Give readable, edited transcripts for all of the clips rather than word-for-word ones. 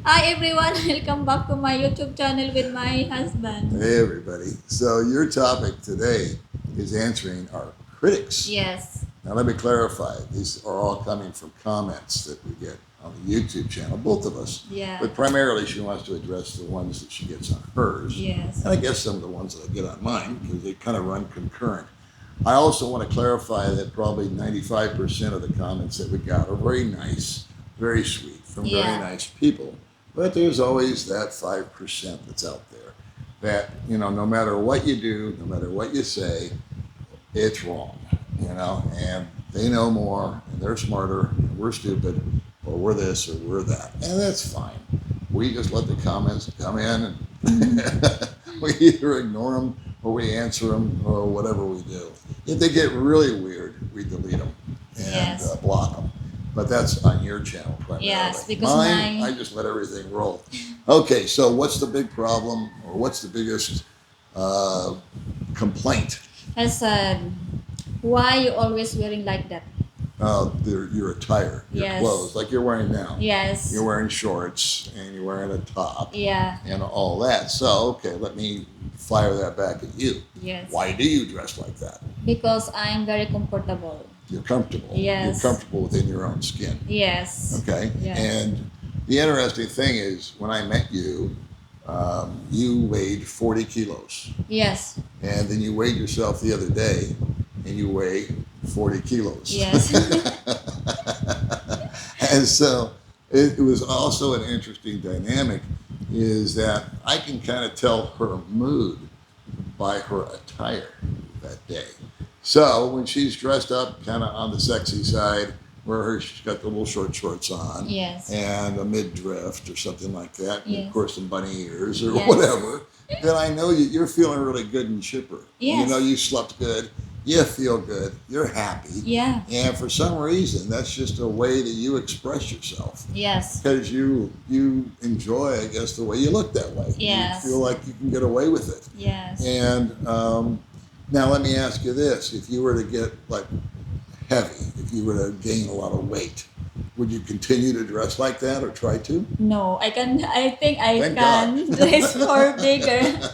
Hi everyone, welcome back to my YouTube channel with my husband. Hey everybody. So your topic today is answering our critics. Yes. Now let me clarify. These are all coming from comments that we get on the YouTube channel, both of us. Yeah. But primarily she wants to address the ones that she gets on hers. Yes. And I guess some of the ones that I get on mine because they kind of run concurrent. I also want to clarify that probably 95% of the comments that we got are very nice, very sweet, from very Yeah. nice people. But there's always that 5% that's out there that, no matter what you do, no matter what you say, it's wrong, and they know more and they're smarter and we're stupid or we're this or we're that. And that's fine. We just let the comments come in and we either ignore them or we answer them or whatever we do. If they get really weird, we delete them and Yes. block them. But that's on your channel primarily. Yes, because Mine, I just let everything roll. Okay, so what's the big problem or what's the biggest complaint? I said, why you always wearing like that? Your attire, your Yes. clothes, like you're wearing now. Yes. You're wearing shorts and you're wearing a top Yeah. and all that. So, okay, let me fire that back at you. Yes. Why do you dress like that? Because I'm very comfortable. You're comfortable. Yes. You're comfortable within your own skin. Yes. Okay. Yeah. And the interesting thing is, when I met you, you weighed 40 kilos. Yes. And then you weighed yourself the other day, and you weigh 40 kilos. Yes. And so it was also an interesting dynamic is that I can kind of tell her mood by her attire that day. So when she's dressed up kind of on the sexy side, where she's got the little short shorts on Yes. and a midriff or something like that, and Yes. of course some bunny ears or Yes. whatever, then I know you're feeling really good and chipper. Yes. You know you slept good, you feel good, you're happy. Yeah. And for some reason, that's just a way that you express yourself. Yes. Because you enjoy, I guess, the way you look that way. Yes. You feel like you can get away with it. Yes. And now let me ask you this. If you were to get like heavy, if you were to gain a lot of weight, would you continue to dress like that or try to? No, I can. I think I Thank can God. dress more bigger,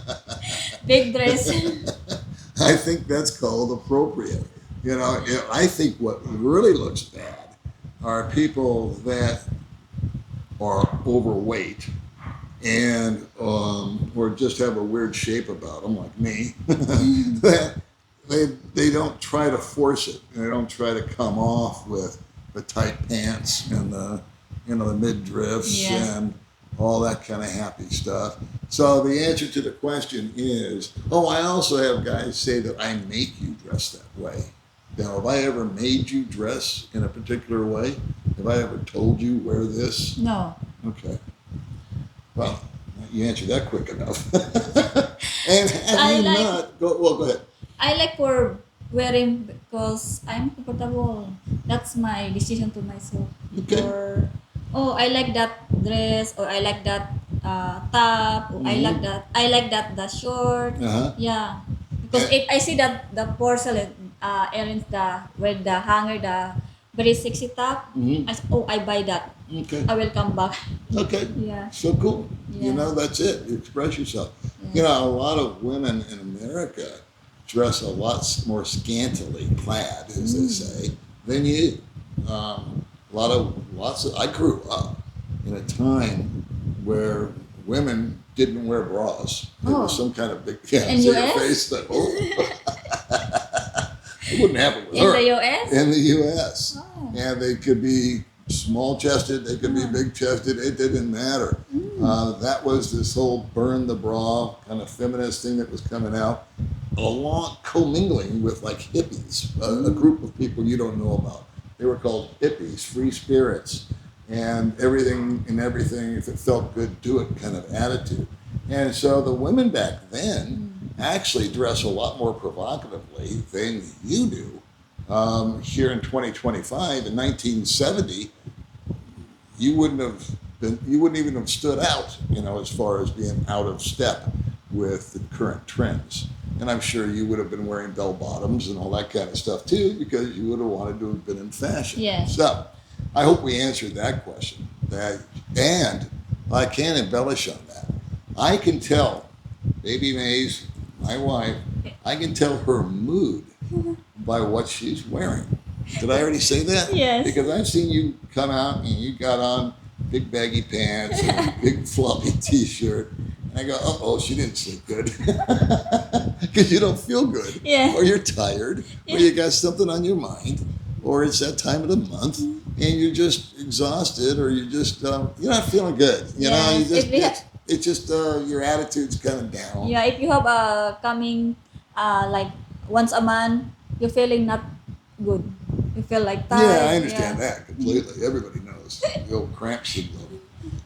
big dress. I think that's called appropriate. I think what really looks bad are people that are overweight and or just have a weird shape about them, like me. that they don't try to force it. They don't try to come off with the tight pants and the midriffs Yes. and all that kind of happy stuff. So the answer to the question is, I also have guys say that I make you dress that way. Now, have I ever made you dress in a particular way? Have I ever told you wear this? No. Okay. Well, you answered that quick enough. And have I you like- not? Go ahead. I like for wearing because I'm comfortable. That's my decision to myself. Okay. Or I like that dress, or I like that top, or I like that. I like that the short. Uh-huh. Yeah. Because Yeah. if I see that the porcelain earrings, the with the hanger, the very sexy top, Mhm. I buy that. Okay. I will come back. Okay. Yeah. So cool. Yeah. That's it. You express yourself. Yeah. A lot of women in America dress a lot more scantily clad, as they say, than you. I grew up in a time where women didn't wear bras. It was some kind of big, In see your US? face that, it wouldn't happen with In her. the US? In the U.S. Oh. And they could be small chested, they could be big chested, it didn't matter. That was this whole burn the bra kind of feminist thing that was coming out, along commingling with like hippies, a group of people you don't know about. They were called hippies, free spirits, and everything, if it felt good, do it kind of attitude. And so the women back then actually dress a lot more provocatively than you do. Here in 2025, in 1970, you wouldn't even have stood out, as far as being out of step with the current trends. And I'm sure you would have been wearing bell bottoms and all that kind of stuff too, because you would have wanted to have been in fashion. Yes. So I hope we answered that question. And I can embellish on that. I can tell, Baby Mays, my wife, I can tell her mood by what she's wearing. Did I already say that? Yes. Because I've seen you come out and you got on big baggy pants and a big floppy t-shirt. And I go, oh, she didn't sleep good. Because you don't feel good. Yeah. Or you're tired. Or you got something on your mind. Or it's that time of the month. And you're just exhausted. Or you're just, you're not feeling good. You know, you Yes. just, If we it's just, your attitude's kind of down. Yeah, if you have a coming like once a month, you're feeling not good. You feel like tired. Yeah, I understand that completely. Everybody knows the old cramp syndrome.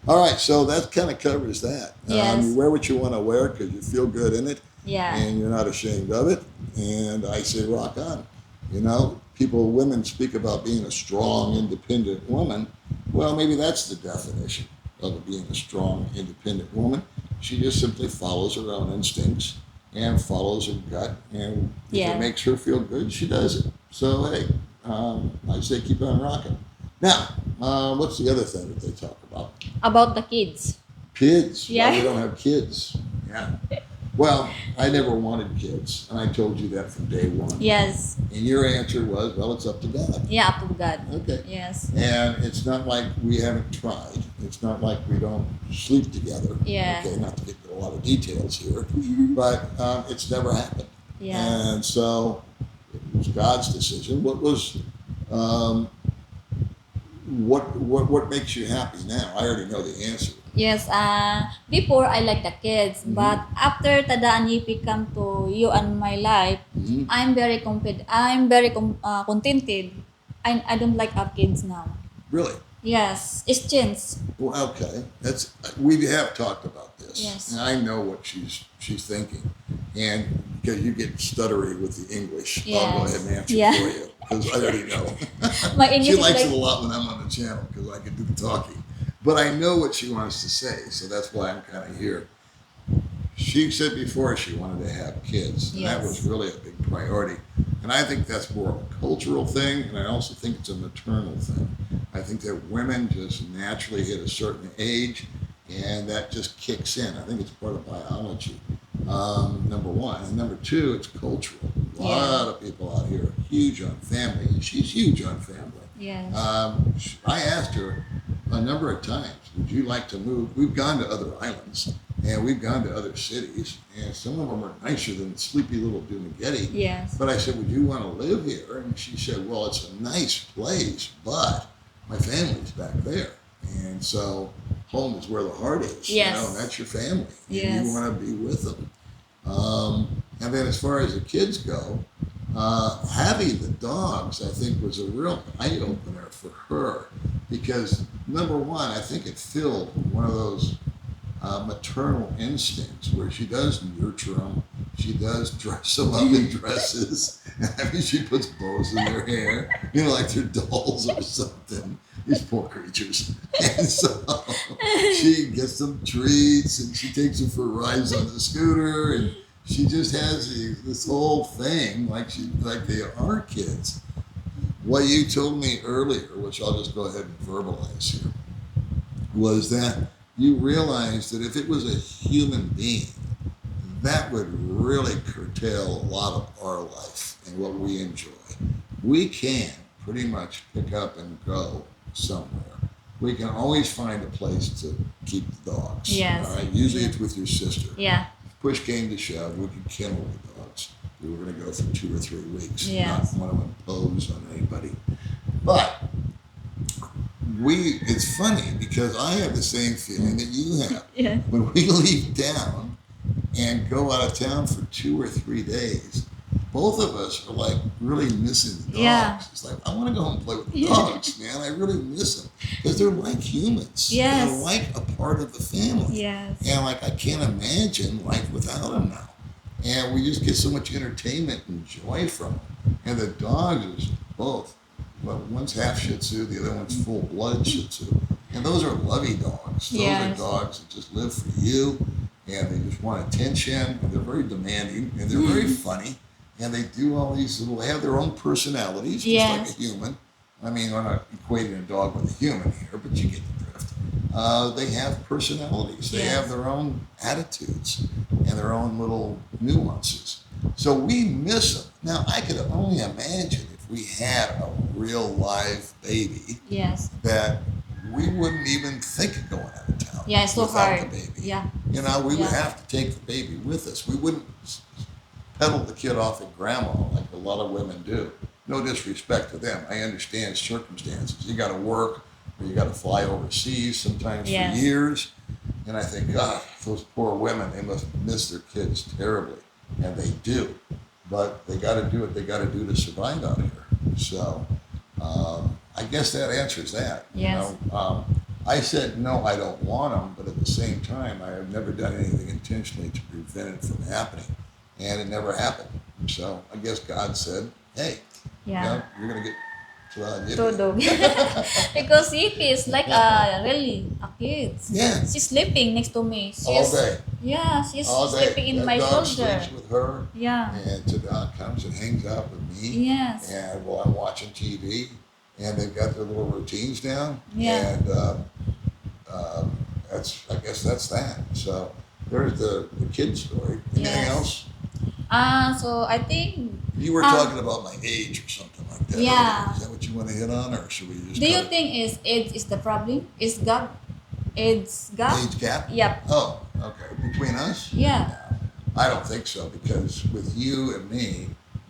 All right, so that kind of covers that. Yes. You wear what you want to wear because you feel good in it, Yeah. and you're not ashamed of it. And I say, rock on. You know, women speak about being a strong, independent woman. Well, maybe that's the definition of being a strong, independent woman. She just simply follows her own instincts and follows her gut, and if Yeah. it makes her feel good, she does it. So hey, I say keep on rocking. Now, what's the other thing that they talk about? About the kids. Kids. Yeah. Why we don't have kids? Yeah. Well, I never wanted kids, and I told you that from day one. Yes. And your answer was, well, it's up to God. Yeah, up to God. Okay. Yes. And it's not like we haven't tried. It's not like we don't sleep together. Yeah. Okay, not to get into a lot of details here, but it's never happened. Yeah. And so it was God's decision. What was, what makes you happy now? I already know the answer. Yes, before I like the kids, but after Tadaan Yipi come to you and my life, Mhm. I'm very contented. I don't like our kids now. Really? Yes, it's changed. Well, okay. We have talked about this. Yes. And I know what she's thinking. And because you get stuttery with the English, I'll go Yes. ahead and answer Yeah. for you because I already know. My English She is likes like, it a lot when I'm on the channel because I can do the talking. But I know what she wants to say, so that's why I'm kind of here. She said before she wanted to have kids, and that Yes. was really a big priority. And I think that's more of a cultural thing, and I also think it's a maternal thing. I think that women just naturally hit a certain age, and that just kicks in. I think it's part of biology, number one. And number two, it's cultural. A lot of people out here are huge on family, and she's huge on family. yes. I asked her a number of times, would you like to move? We've gone to other islands and we've gone to other cities, and some of them are nicer than sleepy little Dumagetti. Yes. But I said, would you want to live here? And she said, well, it's a nice place, but my family's back there. And so home is where the heart is. Yes. You know, and that's your family. Yes. And you want to be with them. And then as far as the kids go, having the dogs, I think, was a real eye-opener for her because, number one, I think it filled one of those maternal instincts where she does nurture them. She does dress them up in dresses. I mean, she puts bows in their hair, you know, like they're dolls or something. These poor creatures. And so she gets them treats and she takes them for rides on the scooter, and she just has this whole thing like they are kids. What you told me earlier, which I'll just go ahead and verbalize here, was that you realized that if it was a human being, that would really curtail a lot of our life and what we enjoy. We can pretty much pick up and go somewhere. We can always find a place to keep the dogs. Yes. All right? Usually it's with your sister. Yeah. If push came to shove, we could kennel the dogs. We were going to go for 2 or 3 weeks. Yes. Not want to impose on anybody. But it's funny because I have the same feeling that you have. Yeah. When we leave town and go out of town for 2 or 3 days, both of us are like really missing the dogs. Yeah. It's like, I want to go home and play with the dogs, man. I really miss them because they're like humans. Yes. They're like a part of the family. Yes. And like, I can't imagine life without them now. And we just get so much entertainment and joy from them. And the dogs is both. Well, one's half Shih Tzu, the other one's full-blooded Shih Tzu. And those are lovey dogs. Those Yes. are dogs that just live for you, and they just want attention, and they're very demanding, and they're very funny, and they do all these they have their own personalities, just like Yes. a human. I mean, I'm not equating a dog with a human here, but you get the drift. they have personalities. They Yes. have their own attitudes and their own little nuances. So we miss them. Now, I could only imagine if we had a real live baby Yes. that we wouldn't even think of going out of town Yeah, it's so without the hard. baby. Yeah. You know, we would Yeah. have to take the baby with us. We wouldn't peddle the kid off at grandma like a lot of women do. No disrespect to them. I understand circumstances. You got to work or you got to fly overseas sometimes Yes. for years. And I think, God, those poor women, they must miss their kids terribly. And they do. But they got to do what they got to do to survive out here. So I guess that answers that. Yes. You know, I said, no, I don't want them. But at the same time, I have never done anything intentionally to prevent it from happening. And it never happened. So I guess God said, hey, you Yeah. know, you're going to get Todo. Because Yippee is like really a kid. Yeah. She's sleeping next to me. all day. Yeah, she's All day. sleeping in That my dog shoulder. sleeps with her. Yeah. And Tadad comes and hangs out with me. Yes. And while I'm watching TV, and they've got their little routines down. Yeah. And I guess that's that. So there's the kid story. Anything Yes. else? So I think. You were talking about my age or something like that. Yeah. Is that what you want to hit on, or should we just? Do you cut it? think is age is the problem? Is God? It's God. Age gap? Yep. Oh, okay. Between us? Yeah. I don't think so, because with you and me,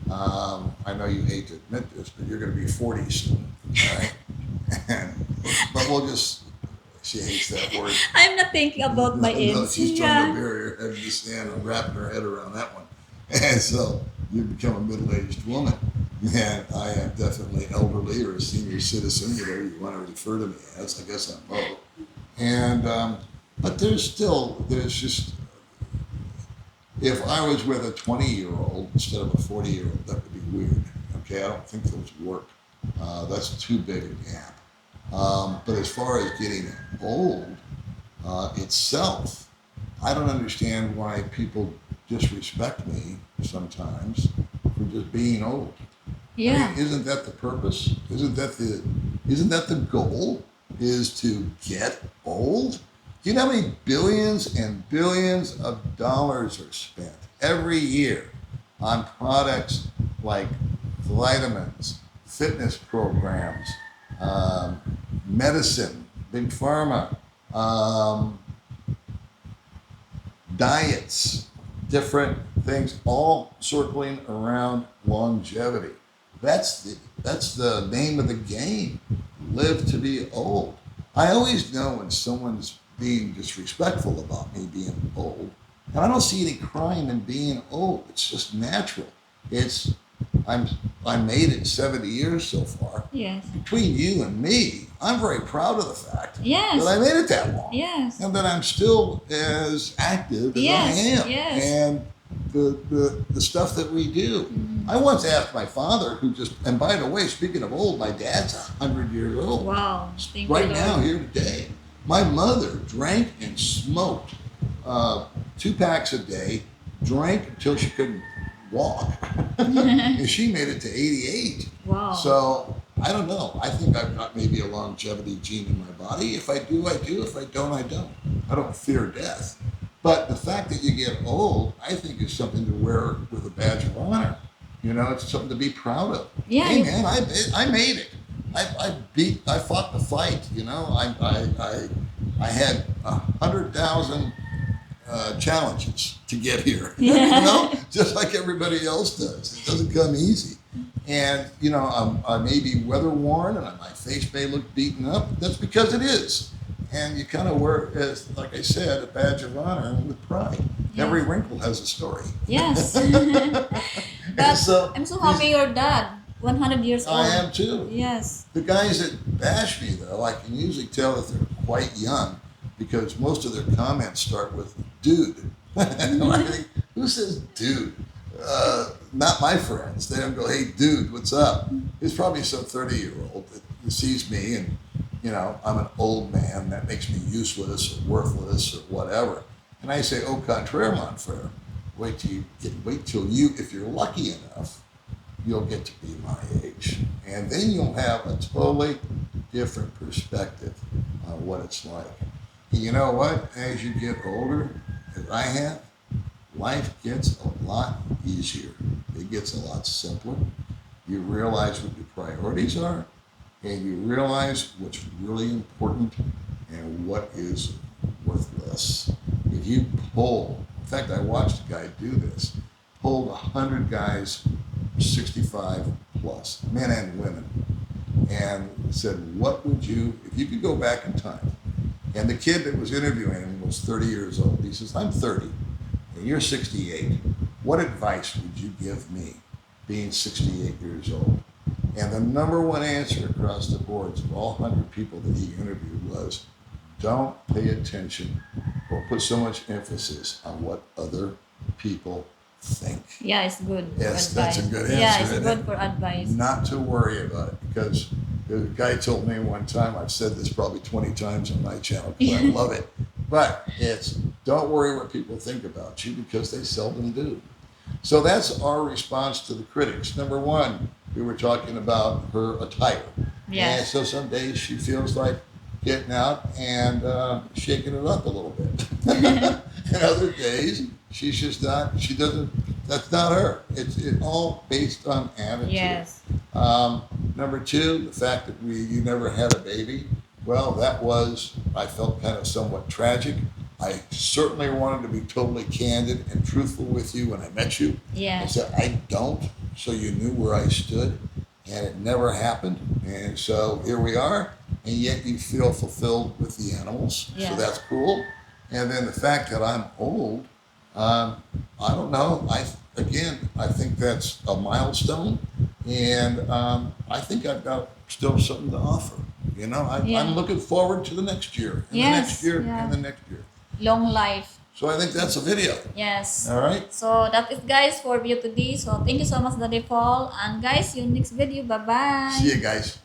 I know you hate to admit this, but you're going to be 40 soon, right? But we'll just, she hates that word. I'm not thinking about my age. No, she's trying to Yeah. bury her head in the sand and wrapping her head around that one. And so you become a middle-aged woman. And I am definitely elderly or a senior citizen, whatever you want to refer to me as. I guess I'm both. And, but there's just, if I was with a 20-year-old instead of a 40-year-old, that would be weird. Okay, I don't think those work. That's too big a gap. But as far as getting old itself, I don't understand why people disrespect me sometimes for just being old. Yeah. I mean, isn't that the purpose? Isn't that the goal? Is to get old? Do you know how many billions and billions of dollars are spent every year on products like vitamins, fitness programs, medicine, big pharma, diets, different things, all circling around longevity. That's the name of the game. Live to be old. I always know when someone's being disrespectful about me being old, and I don't see any crime in being old. It's just natural. I made it 70 years so far. Yes. Between you and me, I'm very proud of the fact Yes. that I made it that long. Yes. And that I'm still as active as Yes, I am. yes. And the stuff that we do. I once asked my father, and by the way, speaking of old, my dad's 100 years old. Wow. Thank Right you, now, Lord. here today. My mother drank and smoked 2 packs a day, drank until she couldn't walk. And she made it to 88. Wow. So I don't know. I think I've got maybe a longevity gene in my body. If I do, I do. If I don't, I don't. I don't fear death. But the fact that you get old, I think, is something to wear with a badge of honor. You know, it's something to be proud of. Yeah, Hey, you- man, I made it. I fought the fight. You know, I had 100,000 challenges to get here. You know, just like everybody else does. It doesn't come easy. And you know, I may be weather worn, and my face may look beaten up. That's because it is. And you kind of wear, as like I said, a badge of honor with pride. Yeah. Every wrinkle has a story. Yes. But So, I'm so happy you're dad. 100 years old. I am too. Yes. The guys that bash me, though, I can usually tell that they're quite young because most of their comments start with "dude." And I think, who says "dude"? Not my friends. They don't go, "Hey, dude, what's up?" It's probably some 30-year-old that sees me and, you know, I'm an old man. That makes me useless or worthless or whatever. And I say, "Au contraire, mon frère. Wait till you, if you're lucky enough, you'll get to be my age. And then you'll have a totally different perspective on what it's like." You know what? As you get older, as I have, life gets a lot easier. It gets a lot simpler. You realize what your priorities are, and you realize what's really important and what is worthless. If you poll, in fact, I watched a guy do this, polled 100 guys 65 plus, men and women, and said, what would you, if you could go back in time, and the kid that was interviewing him was 30 years old. He says, I'm 30 and you're 68. What advice would you give me being 68 years old? And the number one answer across the boards of all 100 people that he interviewed was, don't pay attention or put so much emphasis on what other people think. Yeah, it's good. Yes, For that's a advice. good answer. Yeah, it's isn't good it? for advice. Not to worry about it, because the guy told me one time, I've said this probably 20 times on my channel because I love it, but it's don't worry what people think about you because they seldom do. So that's our response to the critics. Number one, we were talking about her attire. Yes. And so some days she feels like getting out and shaking it up a little bit. And other days she's just not, she doesn't, that's not her. It's all based on attitude. Yes. Number two, the fact that you never had a baby, well, that was, I felt kind of somewhat tragic. I certainly wanted to be totally candid and truthful with you when I met you. Yeah. I said, I don't, so you knew where I stood, and it never happened. And so here we are, and yet you feel fulfilled with the animals. Yeah. So that's cool. And then the fact that I'm old, I don't know. I think that's a milestone, and I think I've got still something to offer. You know, Yeah. I'm looking forward to the next year, and Yes, the next year, yeah. and the next year. Long life. So I think that's a video. Yes. All right. So that is guys for video today. So thank you so much Daddy Paul. And guys, see you next video. Bye bye. See you guys.